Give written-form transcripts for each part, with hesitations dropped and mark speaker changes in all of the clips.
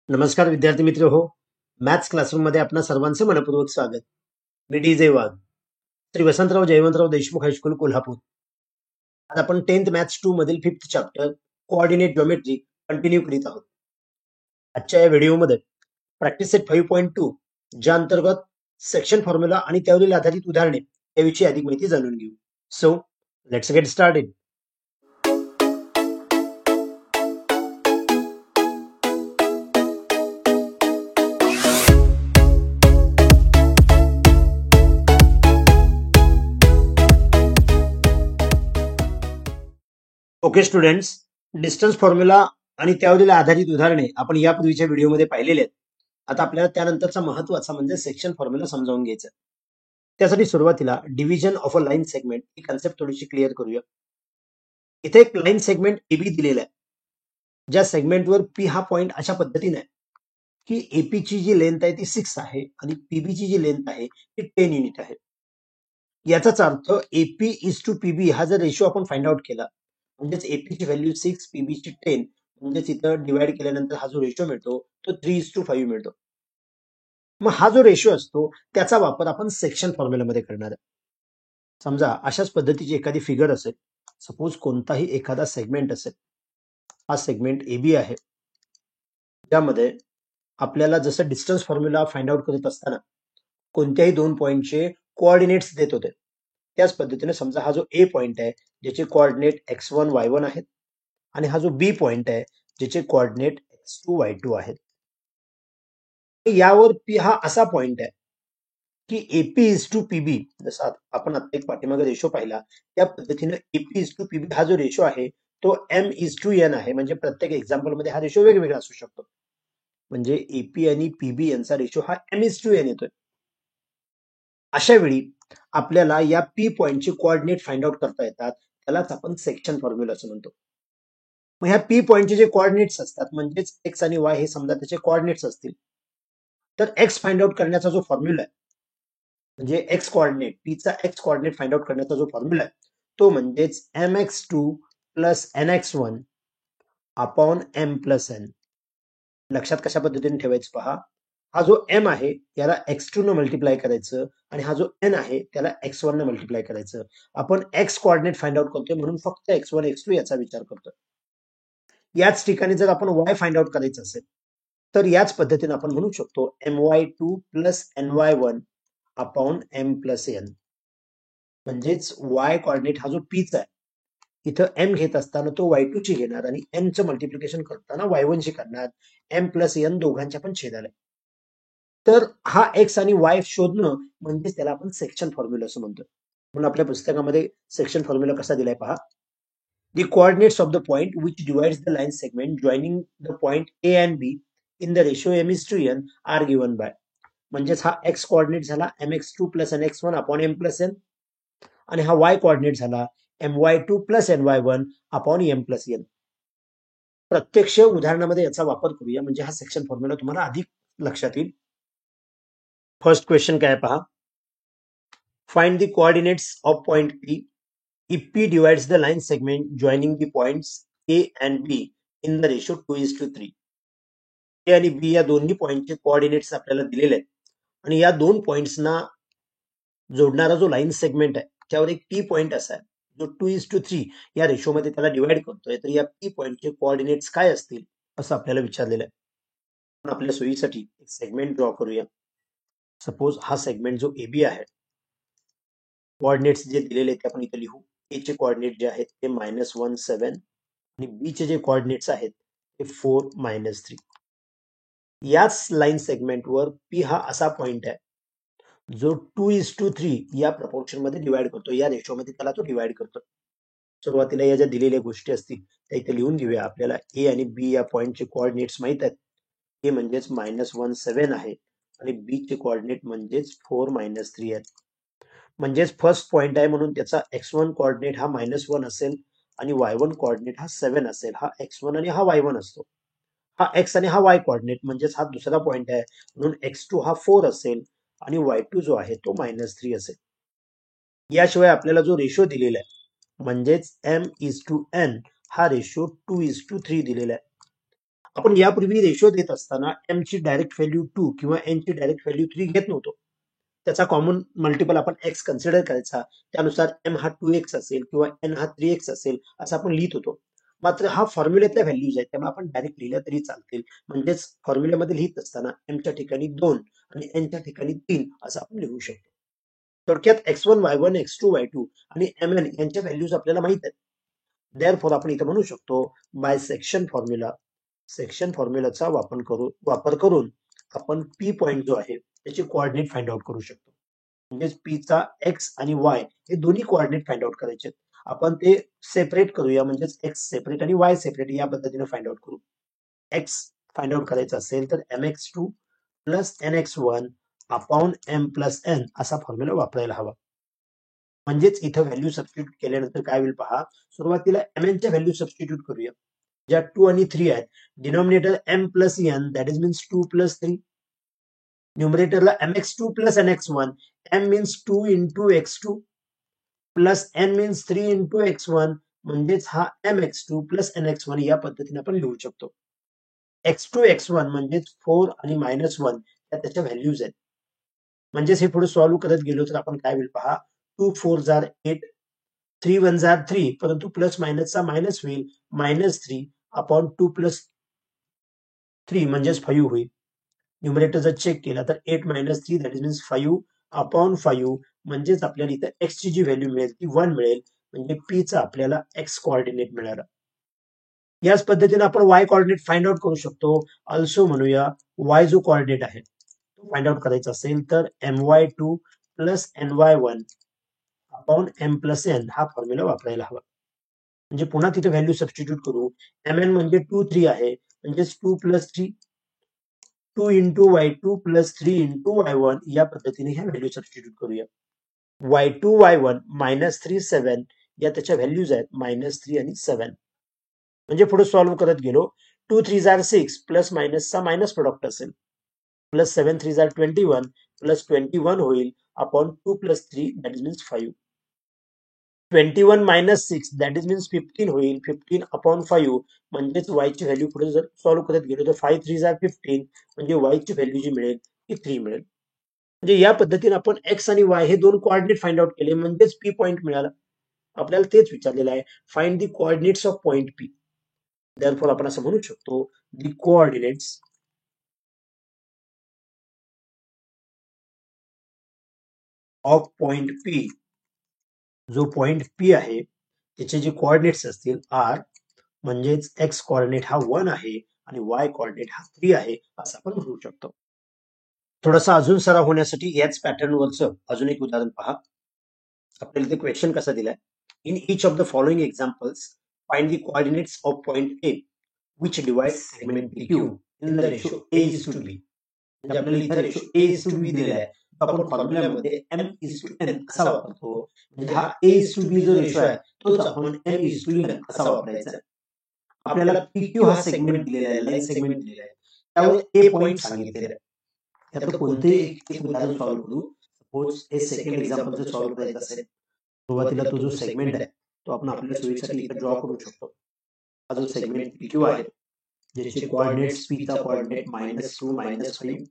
Speaker 1: नमस्कार विद्यार्थी मित्र हो. मॅथ्स क्लासरूम मध्ये आपणा सर्वांचे मनपूर्वक स्वागत. मी डी जे वाघ, श्री वसंतराव जयवंतराव देशमुख हायस्कूल कोल्हापूर. आज आपण 10th मॅथ्स 2 मधील 5th chapter coordinate geometry continue करीत आहोत. आजच्या या व्हिडिओमध्ये प्रॅक्टिस सेट 5.2 ज्या अंतर्गत सेक्शन फॉर्म्युला आणि त्यावरील आधारित उदाहरणे याविषयी अधिक माहिती जाणून घेऊ. So let's get started. Okay students, distance formula आणि त्यावरील आधारित उदाहरणे आपण यापूर्वीच्या व्हिडिओमध्ये पाहिलेले आहेत. आता आपल्याला त्यानंतरचा महत्त्वाचा म्हणजे सेक्शन फॉर्म्युला समजावून घ्यायचा. त्यासाठी सुरुवातीला division of a line segment he concept थोडीशी क्लिअर करूया. इथे एक लाईन सेगमेंट एबी दिलेला आहे, ज्या सेगमेंटवर पी हा पॉइंट अशा पद्धतीने आहे की एपी ची जी लेंथ आहे ती 6 आहे आणि पीबी ची जी लेंथ आहे ती 10 युनिट आहे. याचाच अर्थ एपी इज टू पीबी हा जर रेशो आपण फाइंड आउट केला, म्हणजेच एपी ची व्हॅल्यू 6 पीबी ची 10, म्हणजेच इथं डिवाइड केल्यानंतर हा जो रेशो मिळतो तो 3:5 मिळतो. मग हा जो रेशो असतो त्याचा वापर आपण सेक्शन फॉर्म्युलामध्ये करणार आहे. समजा अशाच पद्धतीची एखादी फिगर असेल, सपोज कोणताही एखादा सेगमेंट असेल. हा सेगमेंट एबी आहे, ज्यामध्ये आपल्याला जसं डिस्टन्स फॉर्म्युला फाइंड आउट करत असताना कोणत्याही दोन पॉइंटचे कोऑर्डिनेट्स देत होते. त्याच पद्धतीने समजा हा जो ए पॉइंट आहे ज्याचे कोऑर्डिनेट x1 y1 आहेत आणि हा जो बी पॉइंट आहे ज्याचे कोऑर्डिनेट x2 y2 आहेत. यावर पी हा असा पॉइंट आहे की एपी इज टू पीबी, जसा आपण आता एक पाठीमागे रेशो पाहिला त्या पद्धतीने एपी इज टू पीबी हा जो रेशो आहे तो एम इज टू एन आहे. म्हणजे प्रत्येक एक्झाम्पल मध्ये हा रेशो वेगवेगळा असू शकतो. म्हणजे एपी आणि पीबी यांचा रेशो हा एम इज टू एन येतोय. अशा वेळी आपल्याला या पी पॉइंटचे कोऑर्डिनेट फाइंड आउट करता येतात, त्यालाच आपण सेक्शन फॉर्म्युला असं म्हणतो. मग ह्या पी पॉइंटचे जे कोऑर्डिनेट्स असतात, म्हणजेच एक्स आणि वाय हे समजा त्याचे कोऑर्डिनेट्स असतील, तर एक्स फाइंड आउट करण्याचा जो फॉर्म्युला आहे, म्हणजे एक्स कोऑर्डिनेट पीचा एक्स कोऑर्डिनेट फाइंड आउट करण्याचा जो फॉर्म्युला आहे तो म्हणजेच mx2 plus nx1 upon m plus n. लक्षात कशा पद्धतीने ठेवायचं पहा. हा जो m आहे त्याला x2 न मल्टिप्लाय करायचं आणि हा जो n आहे त्याला x1 न मल्टिप्लाय करायचं. आपण x कोऑर्डिनेट फाइंड आउट करतोय म्हणून फक्त x1 x2 याचा विचार करतोय. याच ठिकाणी जर आपण y फाइंड आउट करायचं असेल तर याच पद्धतीने आपण म्हणू शकतो my2 plus ny1 upon m plus n. म्हणजेच y कोऑर्डिनेट हा जो पीचा आहे इथं m घेत असताना तो y2 ची घेणार आणि n चं मल्टिप्लिकेशन करताना y1 ची करणार. m प्लस n दोघांच्या पण छेदाला. तर हा x आणि y शोधणं म्हणजे त्याला आपण सेक्शन फॉर्म्युला असं म्हणतो. म्हणून आपल्या पुस्तकामध्ये सेक्शन फॉर्म्युला कसा दिलाय पहा. The coordinates of the point which divides the line segment joining the point A and B in the ratio m is to n are given by. म्हणजेच हा x कोऑर्डिनेट झाला mx2 plus nx1 upon m plus n आणि हा y coordinate झाला my2 plus ny1 upon m plus n. प्रत्यक्ष उदाहरणामध्ये याचा वापर करूया म्हणजे हा सेक्शन फॉर्म्युला तुम्हाला अधिक लक्षात येईल. फर्स्ट क्वेश्चन काय पहा. Find the coordinates of point P if P divides the line segment joining the points A and B in the ratio 2:3. A आणि B या दोन्ही पॉइंटचे कोऑर्डिनेट्स आपल्याला दिलेले आहेत आणि या दोन पॉइंट्सना जोडणारा जो लाईन सेगमेंट आहे त्यावर एक P पॉइंट असा आहे जो 2:3 या रेशो मध्ये त्याला डिवाइड करतोय. तर या P पॉइंटचे कोऑर्डिनेट्स काय असतील असं आपल्याला विचारलेलं आहे. आपण आपल्या सोयीसाठी एक सेगमेंट ड्रॉ करूया. सपोज हा सेगमेंट जो AB आहे, कोऑर्डिनेट्स जे दिलेले आहेत ते आपण इथे लिहू. ए चे कोऑर्डिनेट जे आहेत ते -1 7 आणि बी चे जे कोऑर्डिनेट्स आहेत ते 4 -3. याच लाईन सेगमेंटवर पी हा असा पॉइंट आहे जो 2:3 या प्रपोर्शन मध्ये डिवाइड करतो, या रेशो मध्ये त्याला तो डिवाइड करतो. सुरुवातीला या ज्या दिलेल्या गोष्टी असतील त्या इथे लिहून घेऊया. आपल्याला ए आणि बी या पॉइंटचे कोऑर्डिनेट्स माहित आहेत. ए म्हणजेच -1 7 आहे आणि बी चे कोऑर्डिनेट म्हणजेच 4 -3 आहेत. म्हणजेच फर्स्ट पॉइंट आहे म्हणून त्याचा x1 कोऑर्डिनेट हा -1 असेल आणि y1 कोऑर्डिनेट हा 7 असेल. हा x1 आणि हा y1 असतो. हा x आणि हा y कोऑर्डिनेट म्हणजेच हा दुसरा पॉइंट आहे म्हणून x2 हा 4 असेल आणि y2 जो आहे तो -3 असेल. याशिवाय आपल्याला जो रेशो दिलेला आहे म्हणजेच m is to n हा रेशो 2:3 दिलेला आहे. आपण यापूर्वी रेशो देत असताना एम ची डायरेक्ट व्हॅल्यू 2 किंवा एन ची डायरेक्ट व्हॅल्यू 3 घेत नव्हतो. त्याचा कॉमन मल्टिपल आपण एक्स कन्सिडर करायचा. त्यानुसार एम हा 2x असेल किंवा एन हा 3x असेल असं आपण लिहित होतो. मात्र हा फॉर्म्युल्यातल्या व्हॅल्यूज आहेत, त्यामुळे आपण डायरेक्ट लिहिल्या तरी चालतील. म्हणजेच फॉर्म्युल्यामध्ये लिहित असताना एमच्या ठिकाणी 2 आणि एनच्या ठिकाणी 3 असं आपण लिहू शकतो. थोडक्यात x1 y1 x2 y2 आणि mn यांच्या व्हॅल्यूज आपल्याला माहित आहेत. देअरफॉर आपण इथे म्हणू शकतो बाय सेक्शन फॉर्म्युलाचा वापर करून आपण पी पॉइंट जो आहे त्याचे कोऑर्डिनेट फाइंड आउट करू शकतो. म्हणजेच पी चा एक्स आणि वाय हे दोन्ही कोऑर्डिनेट फाइंड आउट करायचे. आपण ते सेपरेट करूया, म्हणजेच एक्स सेपरेट आणि वाय सेपरेट या पद्धतीने फाइंड आउट करू. एक्स फाइंड आउट करायचं असेल तर mx2 plus nx1 upon m plus n असा फॉर्म्युला वापरायला हवा. म्हणजेच इथं व्हॅल्यू सबस्टिट्यूट केल्यानंतर काय होईल पहा. सुरुवातीला mn च्या व्हॅल्यू सबस्टिट्यूट करूया, ज्या 2 आणि 3 आहेत. Denominator m plus n that is means 2 plus 3. न्यूमरेटरला mx2 plus nx1, m means 2 into x2 plus n means 3 into x1, म्हणजेच हा mx2 प्लस nx1 या पद्धतीने आपण लिहू शकतो. x2 x1 म्हणजेच 4 आणि -1 या त्याच्या व्हॅल्यूज आहेत. म्हणजेच हे पुढे सॉल्व्ह करत गेलो तर आपण काय होईल पहा. 2 4 जार 8, 3 1 जार 3, परंतु प्लस मायनसचा मायनस होईल, -3 अपॉन 2 प्लस 3 म्हणजेच 5 होईल. न्यूमरेटर जर चेक केला तर 8 minus 3 that is means 5 upon 5, म्हणजेच आपल्याला इथं x ची जी व्हॅल्यू मिळेल ती 1 मिळेल. म्हणजे p चा आपल्याला x कोऑर्डिनेट मिळाला. याच पद्धतीने आपण y कोऑर्डिनेट फाइंड आउट करू शकतो. ऑल्सो म्हणूया y जो कोऑर्डिनेट आहे तो फाइंड आउट करायचा असेल तर my2 plus ny1 upon m plus n हा फॉर्म्युला वापरायला हवा. म्हणजे पुन्हा तिथे व्हॅल्यू सबस्टिट्यूट करू. mn म्हणजे 2 3 आहे, म्हणजेच 2 plus 3, 2 into y2 plus 3 into y1 या पद्धतीने ह्या व्हॅल्यू सबस्टिट्यूट करूया. y2 y1 -3 7 या त्याच्या व्हॅल्यूज आहेत, -3 आणि 7. म्हणजे पुढे सॉल्व्ह करत गेलो. 2 3 जार 6 प्लस मायनसचा मायनस प्रोडक्ट असेल, प्लस 7 3 जार 21 प्लस 21 होईल upon 2 plus 3 that is means 5. 21 minus 6 that is means 15 होईल, 15 अपॉन 5, म्हणजेच y ची व्हॅल्यू पुढे जर सॉल्व्ह करत गेलो तर 5 3 जार 15, म्हणजे y ची व्हॅल्यू जी मिळेल ती 3 मिळेल. म्हणजे या पद्धतीने आपण x आणि y हे दोन कोऑर्डिनेट फाइंड आउट केले, म्हणजेच p पॉइंट मिळाला. आपल्याला तेच विचारलेलं आहे, find the coordinates of point p. Therefore आपण असं म्हणू शकतो the coordinates of point p. जो पॉइंट p आहे त्याचे जे कोऑर्डिनेट्स असतील आर, म्हणजेच x कोऑर्डिनेट हा 1 आहे आणि y कोऑर्डिनेट हा 3 आहे असं आपण म्हणू शकतो. थोडासा अजून सराव होण्यासाठी याच पॅटर्नवरचं अजून एक उदाहरण पहा. आपल्याला इथे क्वेश्चन कसा दिलाय. In each of the following examples find the coordinates of point A which divides segment PQ in the ratio A is to B. म्हणजे आपल्याला इथे ratio A is to B दिलेला आहे. आपण फॉर्म्युल्यामध्ये M is to N असा वापरतो. म्हणजे हा A is to B जो रेशो आहे तोच आपण M is to N असा वापरायचा आहे. आपल्याला PQ हा सेगमेंट दिलेला आहे, लाईन सेगमेंट दिलेला आहे, त्यावर A पॉइंट सांगितलेला आहे. त्यात कोणतेही एक उदाहरण सॉल्व्ह करू. सपोज हे सेकंड एक्झाम्पल जर सॉल्व्ह करायचं असेल, सुरुवातीला तो जो सेगमेंट आहे तो आपण आपल्या सोयीसाठी इथे ड्रॉ करू शकतो. हा जो सेगमेंट PQ आहे ज्याचे कोऑर्डिनेट्स p चा कोऑर्डिनेट -2 -5,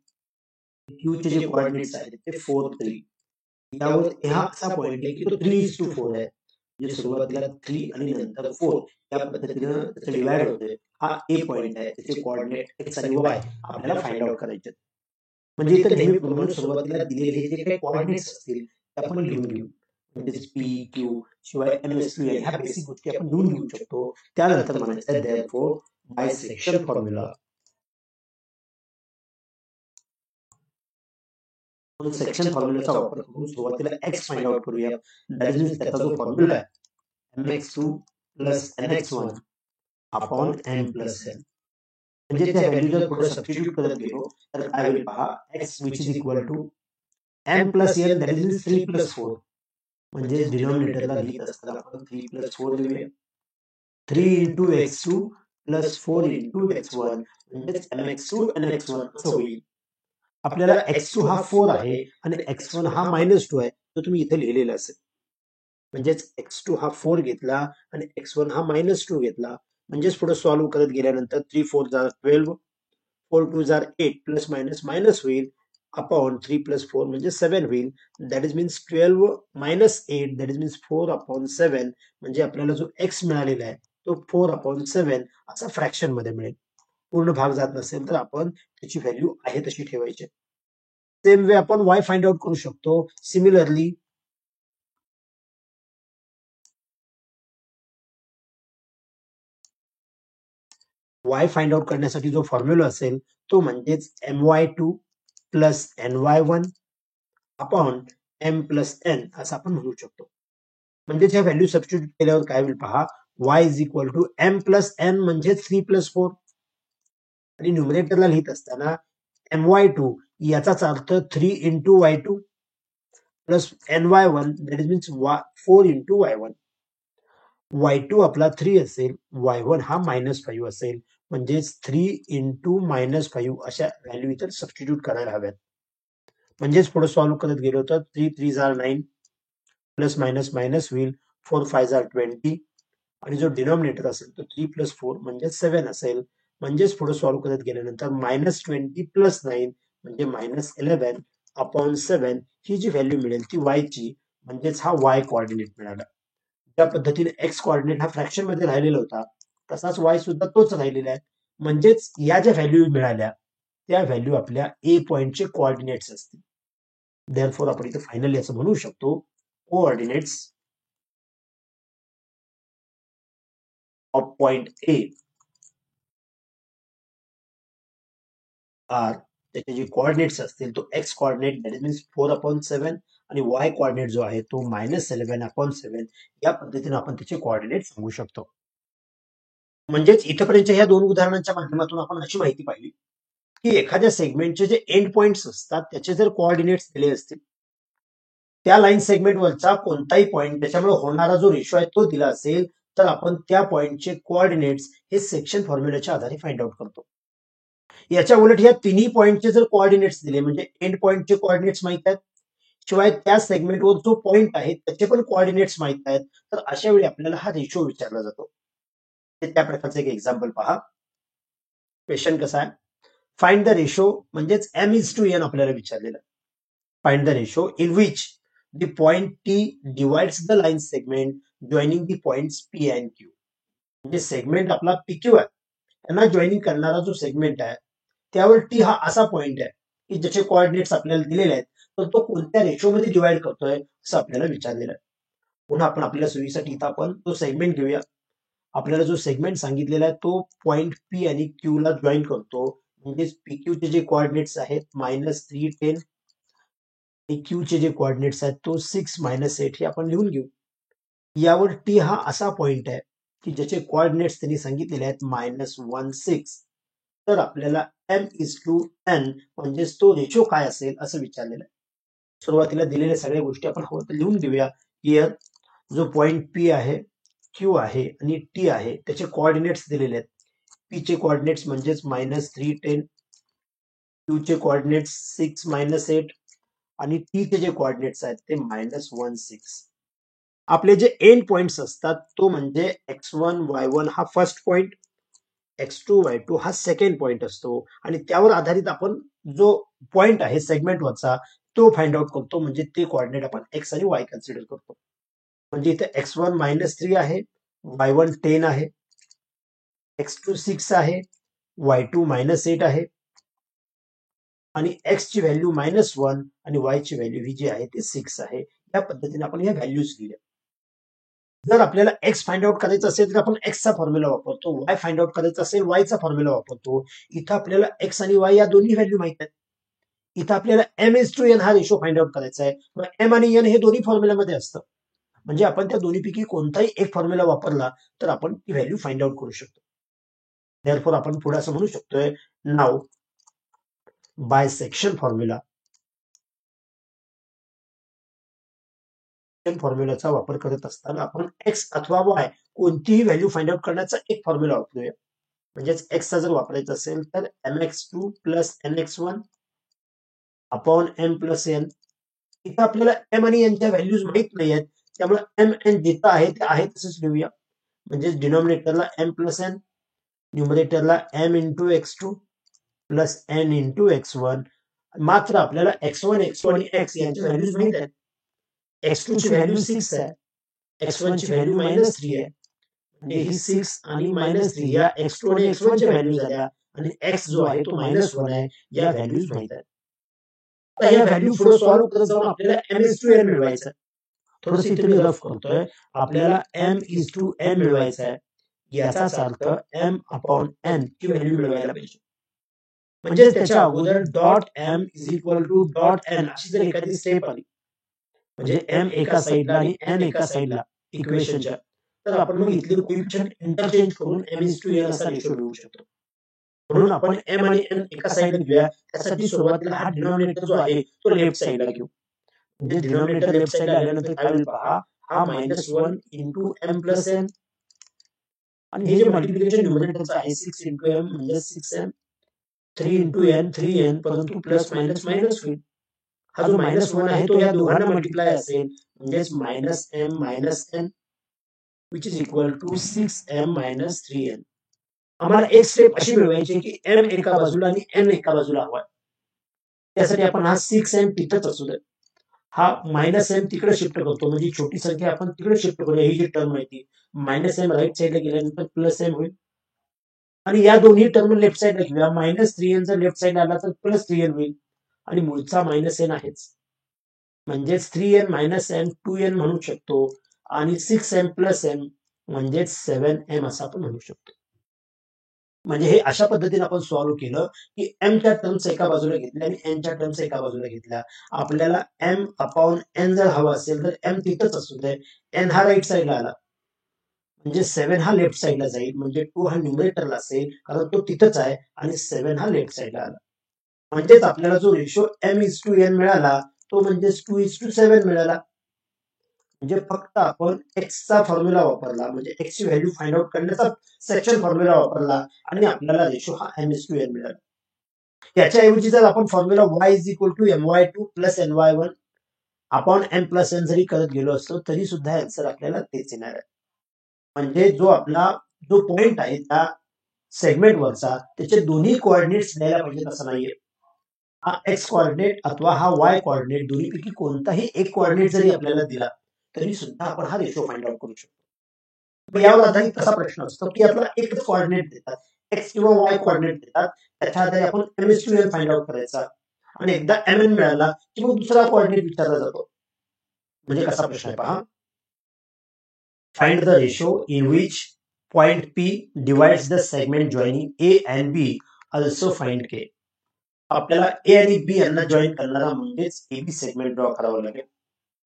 Speaker 1: q चे जे कोऑर्डिनेट्स आहेत ते 4 3. यावर हा असा पॉइंट आहे की तो 3:4 आहे. म्हणजे सुरुवातीला 3 आणि नंतर 4 या पद्धतीने त्याचे डिवाइड होते. हा A पॉइंट आहे, त्याचे कोऑर्डिनेट x आणि y आपल्याला फाइंड आउट करायचे. म्हणजे इथे नेहमीप्रमाणे सुरुवातीला दिलेले जे काही कोऑर्डिनेट्स असतील ते आपण लिहून घेऊ. म्हणजे p q शिवाय ms q ह्या बेसिक गोष्टी आपण लिहून घेऊ शकतो. त्यानंतर म्हणायचं आहे देअरफॉर बाय सेक्शन फॉर्म्युला. म्हणून सेक्शन फॉर्म्युलाचा वापर करून सुरुवातीला x फाइंड आउट करूया. दॅट इज मीन्स त्याचा जो फॉर्म्युला आहे mx2 plus nx1 upon m plus n. म्हणजे त्या व्हॅल्यू जर पुढे सबस्टिट्यूट करत गेलो तर काय होईल पहा. x which is equal to m plus n that is means 3 plus 4. म्हणजे डिनॉमिनेटरला लिहित असताना आपण 3 प्लस 4 लिहूया. 3 into x2 plus 4 into x1 म्हणजेच mx2 nx1 असं होईल. आपल्याला x2 हा 4 आहे आणि x1 हा -2 आहे, तो तुम्ही इथे लिहिलेला असेल. म्हणजेच x2 हा 4 घेतला आणि x1 हा -2 घेतला. म्हणजेच पुढे सॉल्व्ह करत गेल्यानंतर 3 4 जार 12, 4 2 जार 8 प्लस मायनस मायनस होईल अपॉन 3 प्लस 4 म्हणजे 7 होईल. That is means 12 minus 8 that is means 4 upon 7 म्हणजे आपल्याला जो एक्स मिळालेला आहे तो 4 अपॉन 7 असा फ्रॅक्शन मध्ये मिळेल. पूर्ण भाग जात नसेल तर आपण त्याची व्हॅल्यू आहे तशी ठेवायची. सेम वे आपण वाय फाइंड आउट करू शकतो. सिमिलरली वाय फाइंड आउट करण्यासाठी जो फॉर्म्युला असेल तो म्हणजेच my2 plus ny1 upon m plus n असं आपण म्हणू शकतो. म्हणजे ह्या व्हॅल्यू सबस्टिट्यूट केल्यावर काय होईल पहा, y is equal to m plus n म्हणजे 3 प्लस 4 आणि न्यूमरेटरला लिहित असताना my2 याचाच अर्थ 3 into y2 plus ny1 that is means 4 into y1. y2 आपला 3 असेल, y1 हा -5 असेल, म्हणजेच 3 इंटू -5 अशा व्हॅल्यू इतर सबस्टिट्यूट करायला हव्यात. म्हणजेच पुढे सॉल्व्ह करत गेलो तर 3 3 जार 9 प्लस मायनस मायनस होईल, 4 5 जार 20 आणि जो डिनॉमिनेटर असेल तो 3 प्लस 4 म्हणजे 7 असेल. म्हणजेच पुढे सॉल्व्ह करत गेल्यानंतर -20 प्लस 9 म्हणजे -11 अपॉन 7 ही जी व्हॅल्यू मिळेल ती y ची, म्हणजेच हा y कोऑर्डिनेट मिळाला. ज्या पद्धतीने एक्स कोऑर्डिनेट हा फ्रॅक्शन मध्ये राहिलेला होता तसाच वाय सुद्धा तोच राहिलेला आहे. म्हणजेच या ज्या व्हॅल्यू मिळाल्या त्या व्हॅल्यू आपल्या ए पॉइंटचे कोऑर्डिनेट्स असतील. देअरफॉर आपण इथे फायनली असं म्हणू शकतो, coordinates of point A are, त्याचे जे कोऑर्डिनेट्स असतील तो X coordinate that is means 4/7 आणि वाय कोऑर्डिनेट जो आहे तो -11/7 या पद्धतीने आपण त्याचे कोऑर्डिनेट सांगू शकतो. म्हणजेच इथपर्यंत ह्या दोन उदाहरणांच्या माध्यमातून आपण अशी माहिती पाहिली की एखाद्या सेगमेंटचे जे एंड पॉइंट्स असतात त्याचे जर कोऑर्डिनेट्स दिले असतील, त्या लाईन सेगमेंटवरचा कोणताही पॉइंट त्याच्यामुळे होणारा जो रेशो आहे तो दिला असेल तर आपण त्या पॉइंटचे कोऑर्डिनेट्स हे सेक्शन फॉर्म्युल्याच्या आधारे फाइंड आउट करतो. याच्या उलट या तिन्ही पॉइंटचे जर कोऑर्डिनेट्स दिले म्हणजे एंड पॉइंटचे कोऑर्डिनेट्स माहित आहेत, शिवाय त्या सेगमेंटवर जो पॉइंट आहे त्याचे पण कोऑर्डिनेट्स माहित आहेत, तर अशा वेळी आपल्याला हा रेशो विचारला जातो. त्या प्रकारचं एक एक्झाम्पल पहा. क्वेश्चन कसा आहे, फाइंड द रेशो म्हणजेच m:n आपल्याला विचारलेलं. Find the ratio in which the point T divides the line segment joining the points P and Q. म्हणजे सेगमेंट आपला पीक्यू आहे, त्यांना जॉईनिंग करणारा जो सेगमेंट आहे त्यावर टी हा असा पॉइंट आहे की ज्याचे कोऑर्डिनेट्स आपल्याला दिलेले आहेत, तर तो कोणत्या रेशोमध्ये डिवाइड करतोय असं आपल्याला विचारलेलं आहे. पुन्हा आपण आपल्या सोयीसाठी इथं आपण तो सेगमेंट घेऊया. आपल्याला जो सेगमेंट सांगितलेला आहे तो पॉइंट पी आणि क्यू ला जॉईन करतो. म्हणजेच पीक्यू चे जे कोऑर्डिनेट्स आहेत -3 10 आणि क्यू चे जे कोऑर्डिनेट्स आहेत तो 6 -8 हे आपण लिहून घेऊ. यावर टी हा असा पॉइंट आहे की ज्याचे कोऑर्डिनेट्स त्यांनी सांगितलेले आहेत -1 6. तर आपल्याला m:n म्हणजेच तो रेशो काय असेल असं विचारलेलं आहे. सुरुवातीला दिलेल्या सगळ्या गोष्टी आपण हवं तर लिहून घेऊया. हिअर जो पॉइंट पी आहे, क्यू आहे आणि टी आहे त्याचे कोऑर्डिनेट्स दिलेले आहेत. पी चे कोऑर्डिनेट्स म्हणजेच -3 10, क्यू चे कोऑर्डिनेट्स 6 -8 आणि टी चे जे कोऑर्डिनेट्स आहेत ते -1 6. आपले जे एंड पॉइंट्स असतात तो म्हणजे x1 y1 हा फर्स्ट पॉइंट, x2 y2 हा सेकंड पॉइंट असतो आणि त्यावर आधारित आपण जो पॉइंट आहे सेगमेंटवरचा तो फाइंड आउट करतो. म्हणजे ते कोऑर्डिनेट आपण x आणि y कन्सिडर करतो. म्हणजे इथे x1 -3 आहे, y1 10 आहे, x2 6 आहे, y2 -8 आहे आणि x ची व्हॅल्यू -1 आणि y ची व्हॅल्यू ही जी आहे ती 6 आहे. या पद्धतीने आपण ह्या व्हॅल्यूज लिहिल्या. जर आपल्याला एक्स फाइंड आउट करायचं असेल तर आपण एक्सचा फॉर्म्युला वापरतो, वाय फाइंड आउट करायचं असेल वायचा फॉर्म्युला वापरतो. इथं आपल्याला एक्स आणि वाय या दोन्ही व्हॅल्यू माहित आहेत. इथं आपल्याला m:n हा रेशो फाइंड आउट करायचा आहे. मग m आणि n हे दोन्ही फॉर्म्युल्यामध्ये असतं. म्हणजे आपण त्या दोन्हीपैकी कोणताही एक फॉर्म्युला वापरला तर आपण ती व्हॅल्यू फाइंड आउट करू शकतो. देअरफॉर आपण पुढे असं म्हणू शकतोय, नाव बाय सेक्शन फॉर्म्युलाचा वापर करत असताना आपण एक्स अथवा वाय कोणतीही व्हॅल्यू फाइंड आउट करण्याचा एक फॉर्म्युला वापरूया. म्हणजेच एक्सचा जर वापरायचा असेल तर mx2 plus nx1 upon m plus n. इथं आपल्याला m आणि n च्या व्हॅल्यूज माहित नाही आहेत, त्यामुळे m n जिथं आहे ते आहे तसंच लिहूया. म्हणजे डिनॉमिनेटरला m plus n, न्यूमरेटरला m into x2 plus n into x1. मात्र आपल्याला x1 x2 आणि x यांची व्हॅल्यूज माहित आहेत. x2 ची व्हॅल्यू 6 आहे, x1 ची व्हॅल्यू -3 आहे. म्हणजे ही 6 आणि -3 या x2 आणि x1 च्या व्हॅल्यू झाल्या आणि x जो आहे तो -1 आहे. या व्हॅल्यूज माहित आहेत. आता या व्हॅल्यू पुढे सॉल्व्ह करत जाऊन आपल्याला m/n मिळवायचं. थोडंसं इथे मी रफ करतोय. आपल्याला m/n मिळवायचं आहे. याचाच अर्थ m/n ची व्हॅल्यू मिळवायला पाहिजे. म्हणजे त्याच्या अगोदर dot m is equal to dot n अशी जर एखादी स्टेप आली, म्हणजे m एका साईडला आणि n एका साईडला इक्वेशनच्या, तर आपण मग इथले कोइफिशियंट इंटरचेंज करून m/n असा रेशो मिळवू शकतो. म्हणून आपण m आणि n एका साईडला घेऊया. त्यासाठी सुरुवातीला हा डिनॉमिनेटर जो आहे तो लेफ्ट साईडला घेऊ. म्हणजे डिनॉमिनेटर लेफ्ट साईडला आल्यानंतर काय होईल पहा, हा -1 इंटू m प्लस n आणि हे जे मल्टिप्लिकेशन न्यूमरेटरचं आहे 6 इंटू m म्हणजे 6m, 3 इंटू n 3n, परंतु प्लस मायनस मायनस होईल. हा जो -1 आहे तो या दोघांना मल्टिप्लाय असेल, म्हणजेच -m minus n which is equal to 6m minus 3n. आम्हाला एक स्टेप अशी मिळवायची की m एका बाजूला आणि n एका बाजूला हवा. त्यासाठी आपण हा 6m तिथंच असू दे, हा -m तिकडे शिफ्ट करतो, म्हणजे छोटी संख्या आपण तिकडे शिफ्ट करूया. ही जी टर्म आहे ती -m राईट साईडला गेल्यानंतर +m होईल आणि या दोन्ही टर्म लेफ्ट साईडला घेऊया. -3n जर लेफ्ट साईडला आला तर +3n होईल आणि मूळचा -n आहेच, म्हणजेच 3n मायनस n 2n म्हणू शकतो आणि 6m प्लस m म्हणजेच 7m असं आपण म्हणू शकतो. म्हणजे हे अशा पद्धतीने आपण सॉल्व्ह केलं की m च्या टर्म्स एका बाजूला घेतल्या आणि n च्या टर्म्स एका बाजूला घेतल्या. आपल्याला m/n जर हवा असेल तर m तिथंच असू दे, n हा राईट साईडला आला म्हणजे 7 हा लेफ्ट साईडला जाईल, म्हणजे 2 हा न्यूमरेटरला असेल कारण तो तिथंच आहे आणि 7 हा लेफ्ट साईडला आला. म्हणजेच आपल्याला जो रेशो m/n मिळाला तो म्हणजेच 2:7 मिळाला. म्हणजे फक्त आपण एक्सचा फॉर्म्युला वापरला, म्हणजे एक्स ची व्हॅल्यू फाइंड आउट करण्याचा सेक्शन फॉर्म्युला वापरला आणि आपल्याला रेशो हा m/n मिळाला. त्याच्याऐवजी जर आपण formula y is equal to my2 plus ny1 upon m plus n जरी करत गेलो असतो तरी सुद्धा आन्सर आपल्याला तेच येणार आहे. म्हणजे जो आपला जो पॉइंट आहे त्या सेगमेंट वरचा त्याचे दोन्ही कोऑर्डिनेट्स द्यायला पाहिजेत असं नाहीये. हा एक्स कोऑर्डिनेट अथवा हा वाय कोऑर्डिनेट दोन्हीपैकी कोणताही एक कोऑर्डिनेट जरी आपल्याला दिला तरी सुद्धा आपण हा रेशो फाइंड आउट करू शकतो. यावर आधारित कसा प्रश्न असतो की आपल्याला एकच कोऑर्डिनेट देतात, एक्स किंवा वाय कोऑर्डिनेट देतात, त्याच्या आधारे आपण m/n फाइंड आउट करायचा आणि एकदा mn मिळाला की मग दुसरा कोऑर्डिनेट विचारला जातो. म्हणजे कसा प्रश्न आहे पहा, find the ratio in which point P divides the segment joining A and B, also find K. आपल्याला ए आणि बी यांना जॉईन करणारा म्हणजेच एबी सेगमेंट ड्रॉ करावा लागेल.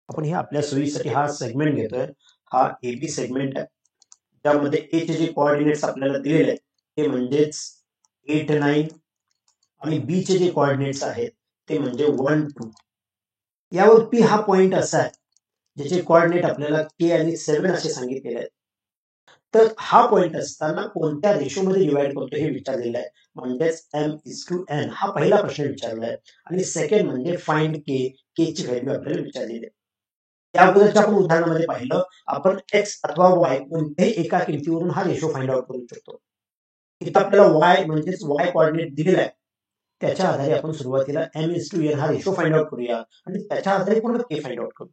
Speaker 1: आपण हे आपल्या सोयीसाठी हा सेगमेंट घेतोय, हा एबी सेगमेंट आहे. त्यामध्ये ए चे जे कोऑर्डिनेट्स आपल्याला दिलेले आहेत ते म्हणजेच 8 9 आणि बी चे जे कोऑर्डिनेट्स आहेत ते म्हणजे 1 2. यावर पी हा पॉइंट असा आहे ज्याचे कोऑर्डिनेट आपल्याला के आणि 7 असे सांगितलेले आहेत. तर हा पॉइंट असताना कोणत्या रेशोमध्ये डिवाइड करतो हे विचारलेलं आहे, म्हणजेच m/n हा पहिला प्रश्न विचारला आहे आणि सेकंड म्हणजे फाइंड के, के ची व्हॅल्यू आपल्याला विचारलेली आहे. या अगोदरच्या आपण उदाहरणामध्ये पाहिलं, आपण x अथवा y कोणत्याही एका किमतीवरून हा रेशो फाइंड आउट करू शकतो. इथं आपल्याला y म्हणजेच y कोऑर्डिनेट दिलेला आहे, त्याच्या आधारे आपण सुरुवातीला m/n हा रेशो फाइंड आउट करूया आणि त्याच्या आधारे पुन्हा k फाइंड आउट करू.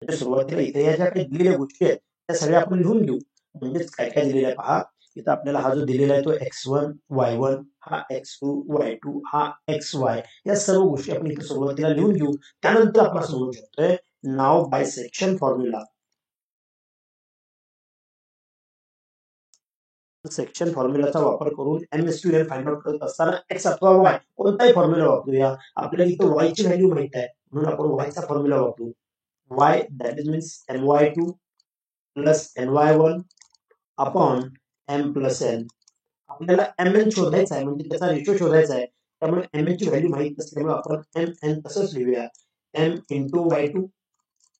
Speaker 1: म्हणजे सुरुवातीला इथे या ज्या काही दिलेल्या गोष्टी आहेत त्या सगळ्या आपण लिहून घेऊ. म्हणजेच काय काय दिलेलं आहे पहा, इथं आपल्याला हा जो दिलेला आहे तो x1 y1, हा x2 y2, हा xy, या सर्व गोष्टी आपण इथे सुरुवातीला लिहून घेऊ. त्यानंतर आपण असं म्हणू शकतोय, नाव बाय सेक्शन फॉर्म्युला. सेक्शन फॉर्म्युलाचा वापर करून m/n फाइंड आउट करत असताना x अथवा y कोणताही फॉर्म्युला वापरूया. आपल्याला इथं y ची व्हॅल्यू माहित आहे म्हणून आपण y चा फॉर्म्युला वापरू. y that is means ny2 plus ny1 upon m plus n. आपल्याला mn शोधायचा आहे, म्हणजे त्याचा रेशो शोधायचा आहे. त्यामुळे mn ची व्हॅल्यू माहित नसल्यामुळे आपण mn तसंच लिहूया, m into y2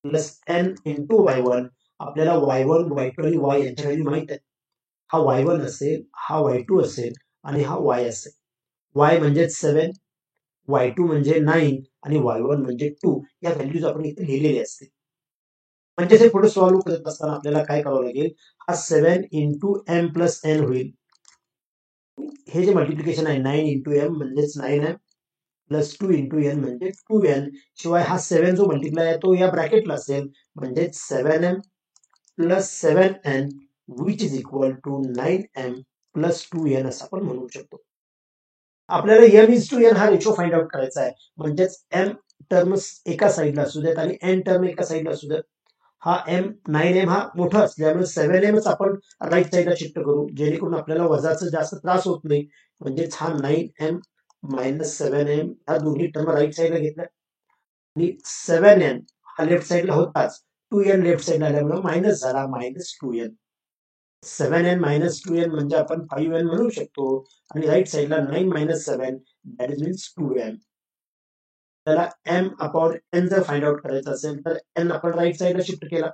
Speaker 1: plus n into y1. आपल्याला y1 y2 आणि y यांच्या व्हॅल्यू माहित आहे. हा y1 असेल, हा y2 असेल आणि हा y असेल. y म्हणजे 7, y2 म्हणजे 9 आणि y1 म्हणजे 2. या व्हॅल्यूज आपण इथे लिहिलेल्या असतील. म्हणजे हे पुढे सॉल्व्ह करत असताना आपल्याला काय करावं लागेल, हा 7 इंटू एम प्लस एन होईल. हे जे मल्टिप्लिकेशन आहे 9 इंटू एम म्हणजेच 9m प्लस 2 इंटू एन म्हणजे 2n. शिवाय हा 7 जो मल्टिप्लाय आहे तो या ब्रॅकेटला असेल म्हणजे 7m plus 7n which is equal to 9m plus 2n असं आपण म्हणू शकतो. आपल्याला m इज टू n हा रेशो फाइंड आउट करायचा आहे. म्हणजेच m टर्म्स एका साईडला असू देत आणि n टर्म एका साईडला असू देत. हा m 9m हा मोठा असल्यामुळे 7mच आपण राईट साईडला शिफ्ट करू जेणेकरून आपल्याला वजाचा जास्त त्रास होत नाही. म्हणजेच हा 9m मायनस 7m हा दोन्ही टर्म राईट साईडला घेतल्या आणि 7n हा लेफ्ट साईडला होताच 2n लेफ्ट साईडला आल्यामुळे मायनस झाला minus 2n. 7n minus 2n म्हणजे आपण 5n म्हणू शकतो आणि राईट साईडला 9 minus 7 that is means 2m. त्याला m अपॉन n जर फाइंड आउट करायचं असेल तर n आपण राईट साईडला शिफ्ट केला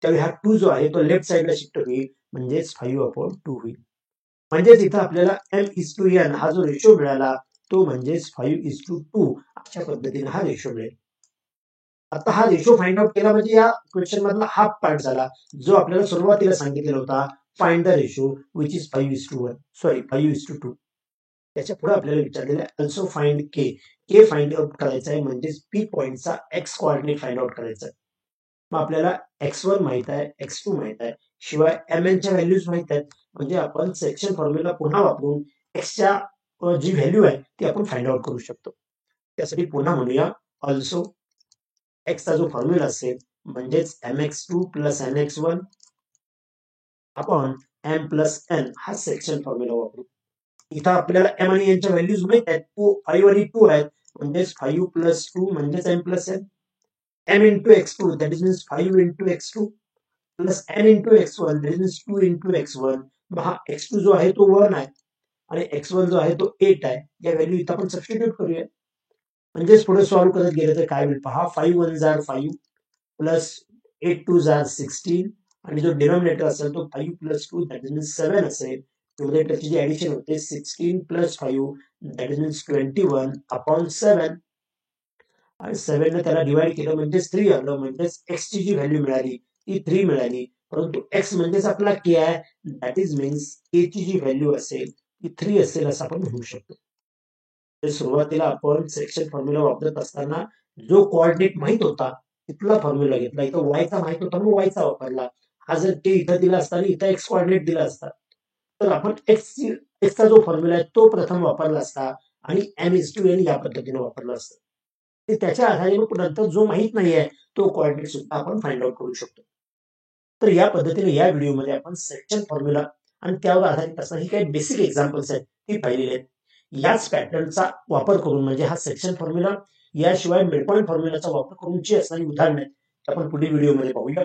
Speaker 1: त्यावेळी हा 2 जो आहे तो लेफ्ट साईडला शिफ्ट होईल म्हणजेच 5/2 होईल. म्हणजेच इथं आपल्याला m इज टू n हा जो रेशो मिळाला तो म्हणजेच 5:2 अशा पद्धतीने हा रेशो मिळेल. आता हा रेशो फाइंड आउट केला म्हणजे या क्वेश्चन मधला हाफ पार्ट झाला जो आपल्याला सुरुवातीला सांगितलेला होता find the ratio which is 5:1 sorry 5:2. त्याच्या पुढे आपल्याला विचारलेलं आहे अल्सो फाइंड के फाइंड आउट करायचा आहे म्हणजेच पी पॉइंटचा एक्स कोऑर्डिनेट फाइंड आउट करायचा आहे. मग आपल्याला x1 माहित आहे x2 माहित आहे शिवाय mn च्या व्हॅल्यूज माहित आहेत म्हणजे आपण सेक्शन फॉर्म्युला पुन्हा वापरून x च्या जी व्हॅल्यू आहे ती आपण फाइंड आउट करू शकतो. त्यासाठी पुन्हा म्हणूया ऑल्सो x चा जो फॉर्म्युला असेल म्हणजेच mx2 plus nx1 upon m plus n हा सेक्शन फॉर्म्युला वापरू. इथं आपल्याला m आणि n च्या व्हॅल्यूज माहित आहेत 5 आणि 2 आहेत म्हणजेच 5 प्लस 2 म्हणजेच m plus n. m into x2 that is means 5 into x2 plus n into x1 that is means 2 into x1. मग हा x2 जो आहे तो 1 आहे आणि x1 जो आहे तो 8 आहे. या व्हॅल्यू इथं आपण सबस्टिट्यूट करूया म्हणजेच पुढे सॉल्व्ह करत गेले तर काय होईल पहा 5 1 जार 5 प्लस 8 2 जार 16 आणि जो डिनॉमिनेटर असेल तो 5 प्लस 2 दॅट इज मीन्स 7 असेल. न्यूमरेटरची जी ऍडिशन होते 16 plus 5 that is means 21 upon 7 आणि 7 ने त्याला डिवाइड केलं म्हणजेच 3 आलं म्हणजेच x ची जी व्हॅल्यू मिळाली ती 3 मिळाली परंतु x म्हणजेच आपला k आहे दॅट इज मीन्स k ची जी व्हॅल्यू असेल ती 3 असेल असं आपण म्हणू शकतो. सुरुवातीला आपण सेक्शन फॉर्म्युला वापरत असताना जो कोऑर्डिनेट माहित होता तिथला फॉर्म्युला घेतला. इथं y चा माहित होता म्हणून y चा वापरला. हा जर k इथं दिला असता आणि इथं x कोऑर्डिनेट दिला असता तर आपण x चा जो फॉर्म्युला आहे तो प्रथम वापरला असता आणि m/n या पद्धतीने वापरला असता. त्याच्या आधारे मग नंतर जो माहित नाहीये तो कोऑर्डिनेट सुद्धा आपण फाइंड आउट करू शकतो. तर या पद्धतीने या व्हिडिओमध्ये आपण सेक्शन फॉर्म्युला आणि त्यावर आधारित असणारी काही बेसिक एक्झाम्पल्स आहेत ती पाहिलेली आहेत. याच पॅटर्नचा वापर करून म्हणजे हा सेक्शन फॉर्म्युला याशिवाय मिडपॉइंट फॉर्म्युलाचा वापर करून जी असणारी उदाहरणे आहेत आपण पुढील व्हिडिओमध्ये पाहूया.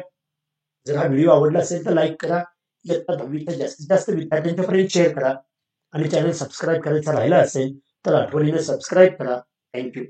Speaker 1: जर हा व्हिडिओ आवडला असेल तर लाईक करा. इयत्ता 10वीच्या जास्तीत जास्त विद्यार्थ्यांच्यापर्यंत शेअर करा आणि चॅनल सबस्क्राईब करायचं राहिलं असेल तर आठवणीने सबस्क्राईब करा. थँक्यू.